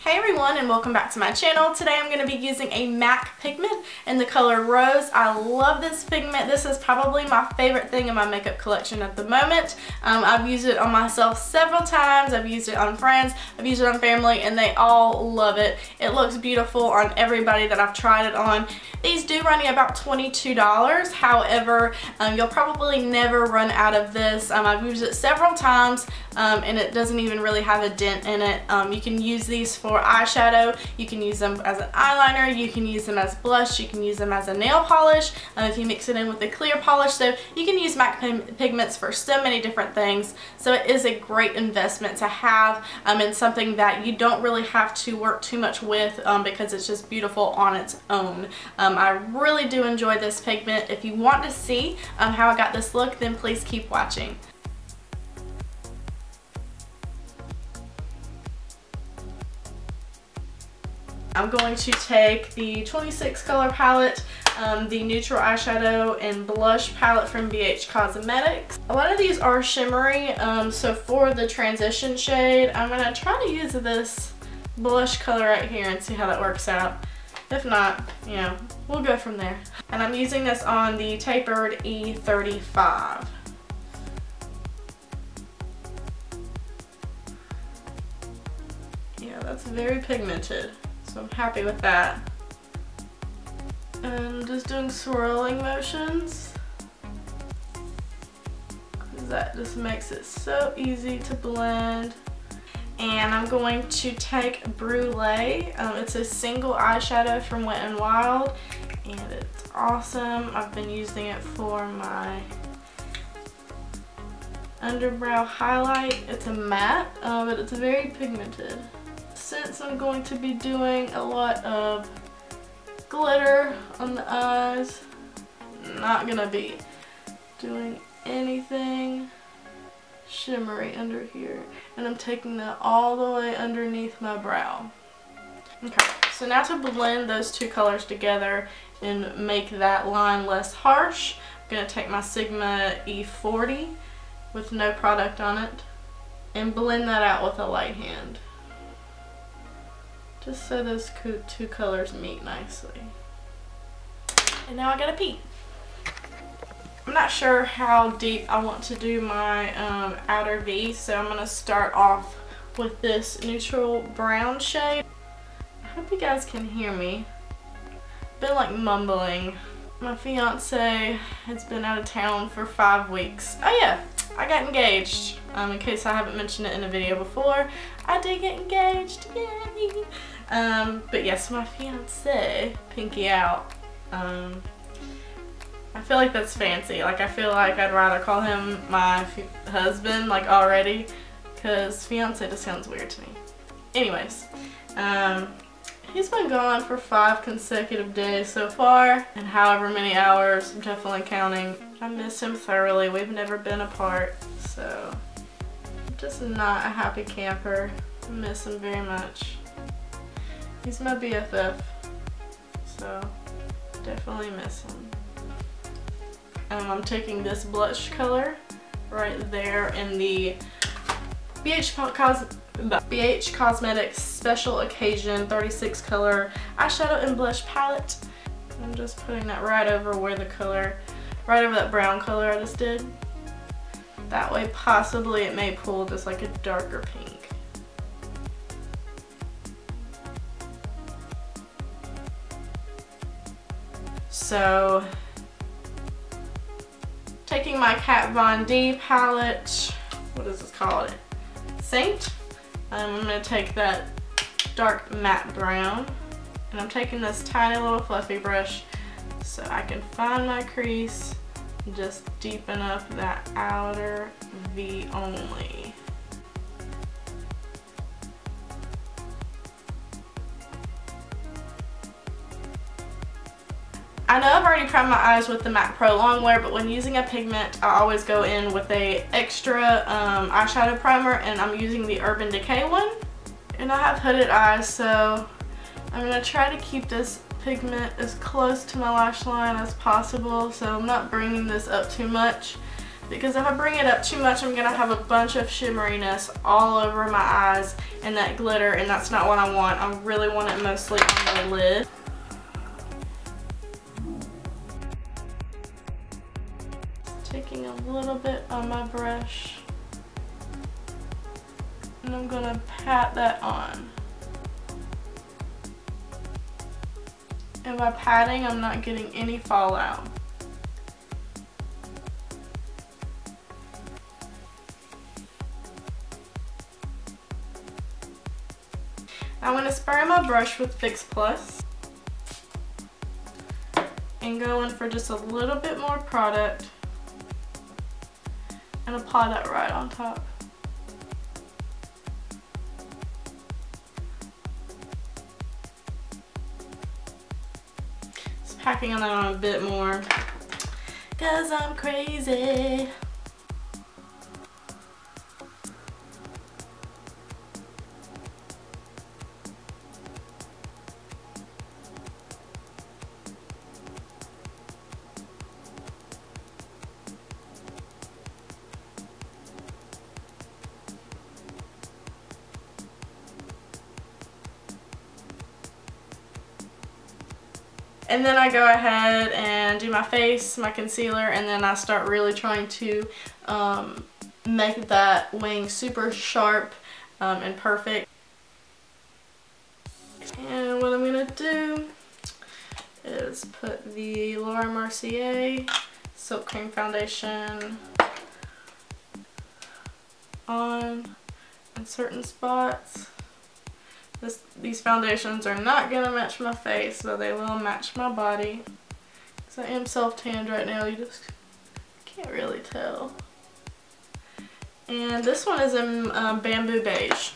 Hey everyone, and welcome back to my channel. Today I'm going to be using a MAC pigment in the color Rose. I love this pigment. This is probably my favorite thing in my makeup collection at the moment. I've used it on myself several times. I've used it on friends. I've used it on family, and they all love it. It looks beautiful on everybody that I've tried it on. These do run you about $22. However, you'll probably never run out of this. I've used it several times, and it doesn't even really have a dent in it. You can use these for eyeshadow, you can use them as an eyeliner, you can use them as blush, you can use them as a nail polish if you mix it in with a clear polish. So you can use MAC pigments for so many different things. So it is a great investment to have, and something that you don't really have to work too much with because it's just beautiful on its own. I really do enjoy this pigment. If you want to see how I got this look, then please keep watching. I'm going to take the 26 color palette, the neutral eyeshadow and blush palette from Beige Cosmetics. A lot of these are shimmery, so for the transition shade, I'm going to try to use this blush color right here and see how that works out. If not, you know, we'll go from there. And I'm using this on the tapered E35. Yeah, that's very pigmented. So I'm happy with that. And just doing swirling motions, because that just makes it so easy to blend. And I'm going to take Brulee. It's a single eyeshadow from Wet n Wild, and it's awesome. I've been using it for my underbrow highlight. It's a matte, but it's very pigmented. Since I'm going to be doing a lot of glitter on the eyes, I'm not gonna be doing anything shimmery under here, and I'm taking that all the way underneath my brow. Okay, so now to blend those two colors together and make that line less harsh, I'm gonna take my Sigma E40 with no product on it and blend that out with a light hand, just so those two colors meet nicely. And now I gotta pee. I'm not sure how deep I want to do my outer V, so I'm gonna start off with this neutral brown shade. I hope you guys can hear me. I've been like mumbling. My fiance has been out of town for 5 weeks. Oh yeah, I got engaged. In case I haven't mentioned it in a video before, I did get engaged, yay! But yes, my fiance, pinky out. I feel like that's fancy. Like, I feel like I'd rather call him my husband, like, already, because fiance just sounds weird to me. Anyways, he's been gone for 5 consecutive days so far, and however many hours, I'm definitely counting. I miss him thoroughly. We've never been apart, so I'm just not a happy camper. I miss him very much. He's my BFF, so definitely miss him. I'm taking this blush color right there in the Beige Cosmetics Special Occasion 36 color eyeshadow and blush palette. I'm just putting that right over where the color, right over that brown color I just did. That way possibly it may pull just like a darker pink. So, taking my Kat Von D palette, what is this called? Saint. I'm going to take that dark matte brown, and I'm taking this tiny little fluffy brush so I can find my crease and just deepen up that outer V only. I know I've already primed my eyes with the MAC Pro Longwear, but when using a pigment, I always go in with a extra eyeshadow primer, and I'm using the Urban Decay one. And I have hooded eyes, so I'm going to try to keep this pigment as close to my lash line as possible, so I'm not bringing this up too much. because if I bring it up too much, I'm going to have a bunch of shimmeriness all over my eyes and that glitter, and that's not what I want. I really want it mostly on the lid. Taking a little bit on my brush, and I'm going to pat that on. And by patting, I'm not getting any fallout. I'm going to spray my brush with Fix Plus and go in for just a little bit more product and apply that right on top. Just packing on that on a bit more because I'm crazy. And then I go ahead and do my face, my concealer, and then I start really trying to make that wing super sharp and perfect. And what I'm going to do is put the Mercier Silk Cream Foundation on in certain spots. These foundations are not going to match my face, but they will match my body. Because I am self-tanned right now, you just can't really tell. And this one is in Bamboo Beige.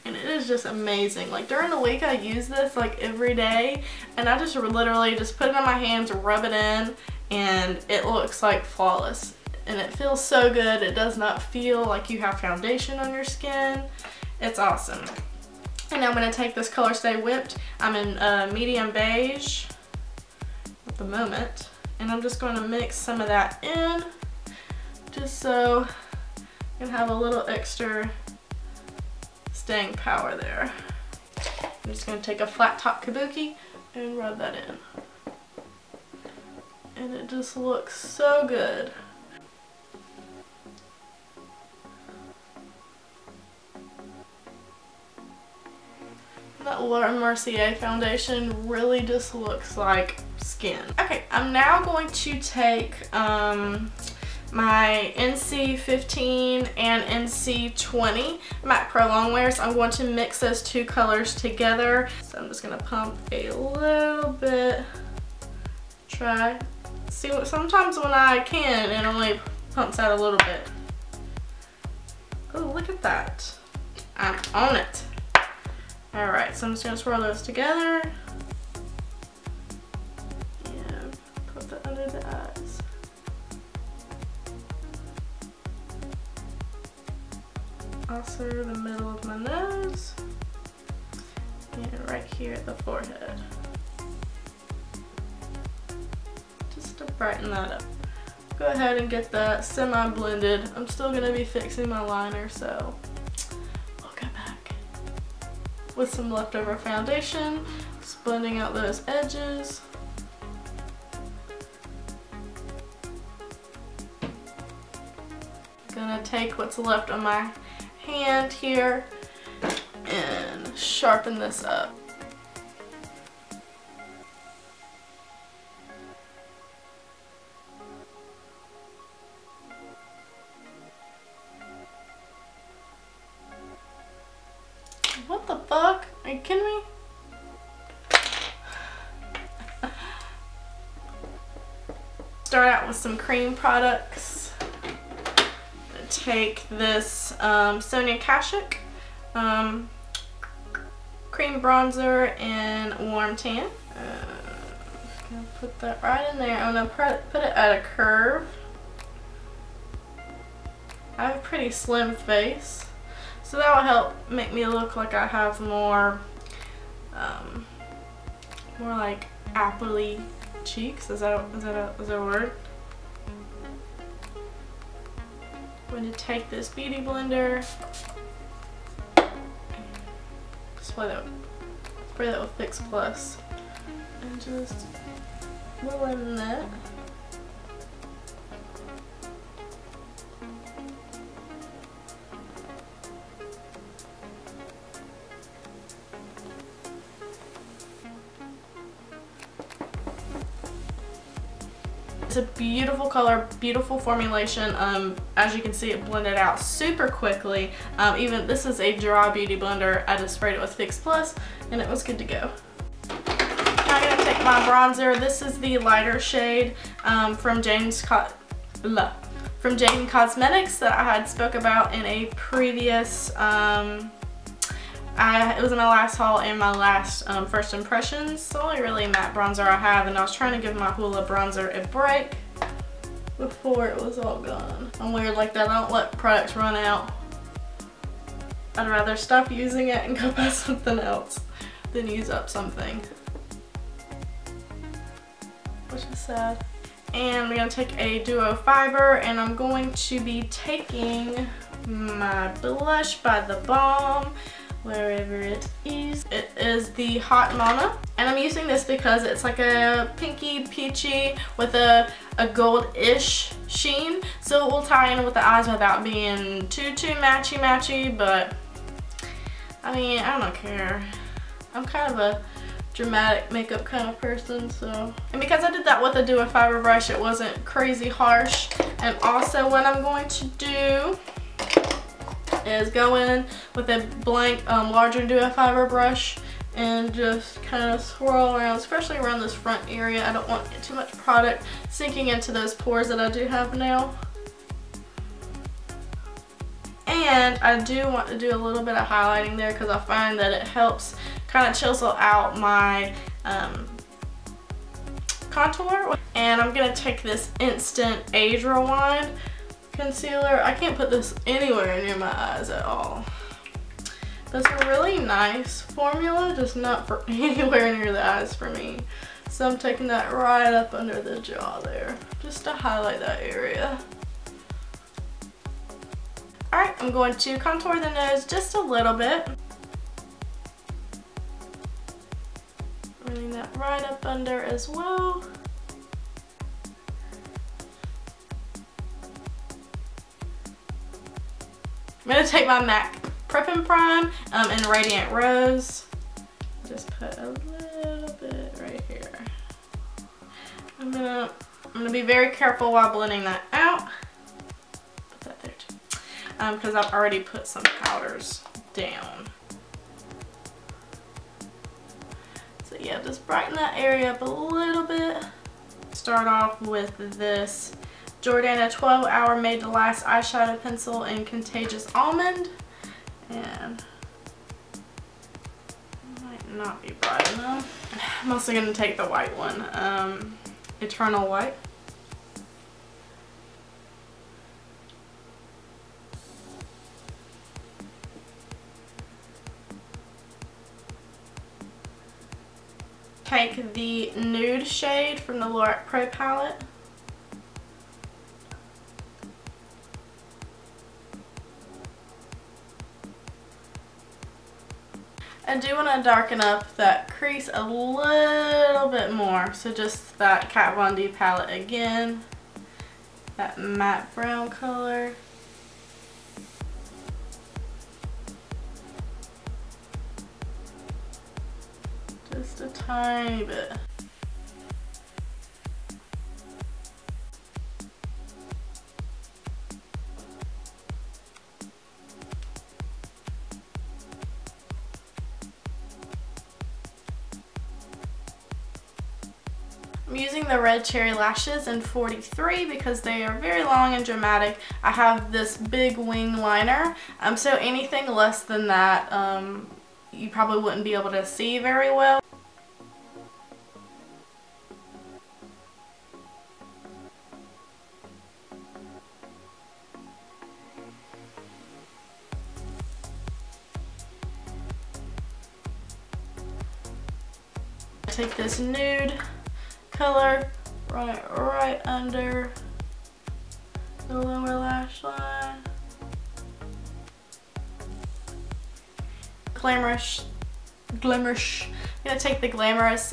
And it is just amazing. Like during the week I use this like every day, and I just literally just put it on my hands, rub it in, and it looks like flawless. And it feels so good. It does not feel like you have foundation on your skin. It's awesome. And I'm going to take this Color Stay Whipped. I'm in medium beige at the moment. And I'm just going to mix some of that in, just so I can have a little extra staying power there. I'm just going to take a flat top kabuki and rub that in. And it just looks so good. That Mercier foundation really just looks like skin. Okay, I'm now going to take my NC15 and NC20 MAC Pro Longwears. I'm going to mix those two colors together. So I'm just going to pump a little bit. Try. See, sometimes when I can, it only pumps out a little bit. Oh, look at that. I'm on it. Alright, so I'm just going to swirl those together and put that under the eyes. Also the middle of my nose and right here at the forehead. Just to brighten that up. Go ahead and get that semi-blended. I'm still going to be fixing my liner, so with some leftover foundation, just blending out those edges. Gonna take what's left on my hand here and sharpen this up. What the fuck? Are you kidding me? Start out with some cream products. Take this Sonia Kashuk cream bronzer in Warm Tan. Just gonna put that right in there. I'm gonna put it at a curve. I have a pretty slim face, so that will help make me look like I have more like appley cheeks. Is that a word? I'm going to take this beauty blender, spray that with Fix Plus, and just blend that. It's a beautiful color, beautiful formulation. As you can see, it blended out super quickly. Even this is a dry beauty blender. I just sprayed it with Fix Plus and it was good to go. Now I'm going to take my bronzer. This is the lighter shade from Jaden Cosmetics that I had spoke about in a previous it was in my last haul and my last first impressions. It's the only really matte bronzer I have, and I was trying to give my Hoola bronzer a break before it was all gone. I'm weird like that. I don't let products run out. I'd rather stop using it and go buy something else than use up something, which is sad. And we're going to take a duo fiber, and I'm going to be taking my blush by the Balm, wherever it is. It is the Hot Mama, and I'm using this because it's like a pinky peachy with a gold-ish sheen, so it will tie in with the eyes without being too matchy, but I mean, I don't care. I'm kind of a dramatic makeup kind of person, so. And because I did that with a duo fiber brush, it wasn't crazy harsh. And also what I'm going to do is go in with a blank larger duo fiber brush and just kind of swirl around, especially around this front area. I don't want to get too much product sinking into those pores that I do have now. And I do want to do a little bit of highlighting there because I find that it helps kind of chisel out my contour. And I'm going to take this Instant Age Rewind concealer. I can't put this anywhere near my eyes at all. That's a really nice formula, just not for anywhere near the eyes for me. So I'm taking that right up under the jaw there, just to highlight that area. Alright, I'm going to contour the nose just a little bit. Running that right up under as well. I'm going to take my MAC Prep and Prime in Radiant Rose. Just put a little bit right here. I'm gonna be very careful while blending that out. Put that there too. Because I've already put some powders down. So yeah, just brighten that area up a little bit. Start off with this Jordana 12 Hour Made to Last eyeshadow pencil in Contagious Almond, and it might not be bright enough. I'm also going to take the white one, Eternal White. Take the nude shade from the Loreal Pro palette. I do want to darken up that crease a little bit more, so just that Kat Von D palette again, that matte brown color. Just a tiny bit. I'm using the Red Cherry Lashes in 43 because they are very long and dramatic. I have this big wing liner, so anything less than that you probably wouldn't be able to see very well. Take this nude color right under the lower lash line. Glamorous. I'm gonna take the Glamorous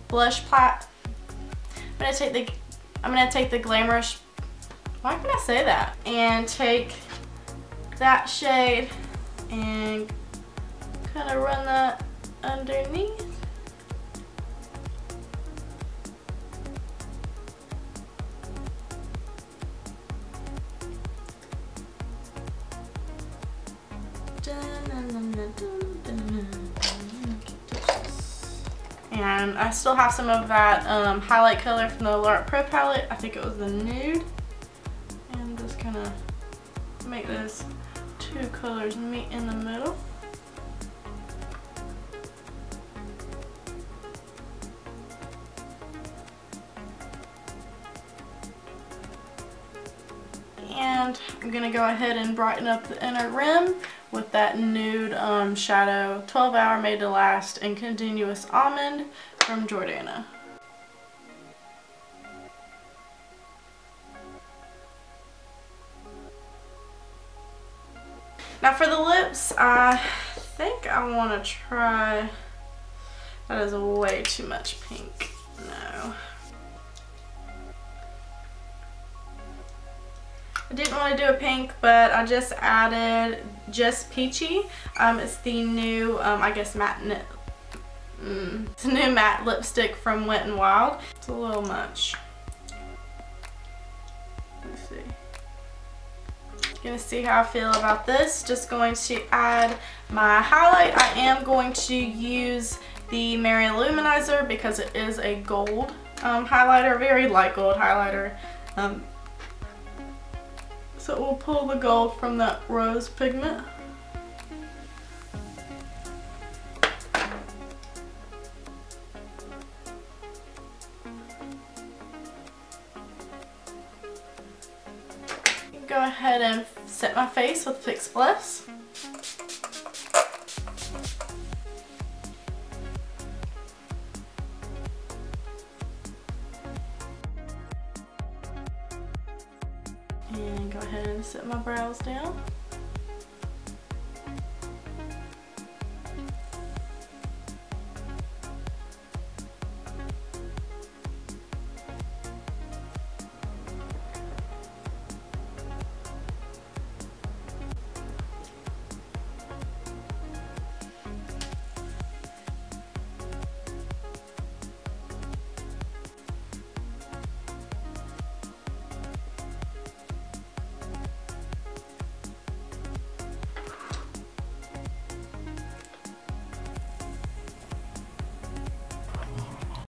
blush palette. I'm gonna take the Glamorous. Why can I say that? And take that shade and kind of run that underneath. And I still have some of that highlight color from the Loreal Pro palette. I think it was the nude. And just kind of make those two colors meet in the middle. And I'm going to go ahead and brighten up the inner rim with that nude shadow 12 Hour Made to Last and Continuous Almond from Jordana. Now for the lips, I think I want to try, that is way too much pink, no. I didn't want to do a pink, but I just added Just Peachy. It's the new, I guess matte, it's a new matte lipstick from Wet n Wild. It's a little much. Let's see. Gonna see how I feel about this. Just going to add my highlight. I am going to use the Merrill Luminizer because it is a gold highlighter, very light gold highlighter. So it will pull the gold from that rose pigment. Go ahead and set my face with Fix Plus. And go ahead and set my brows down.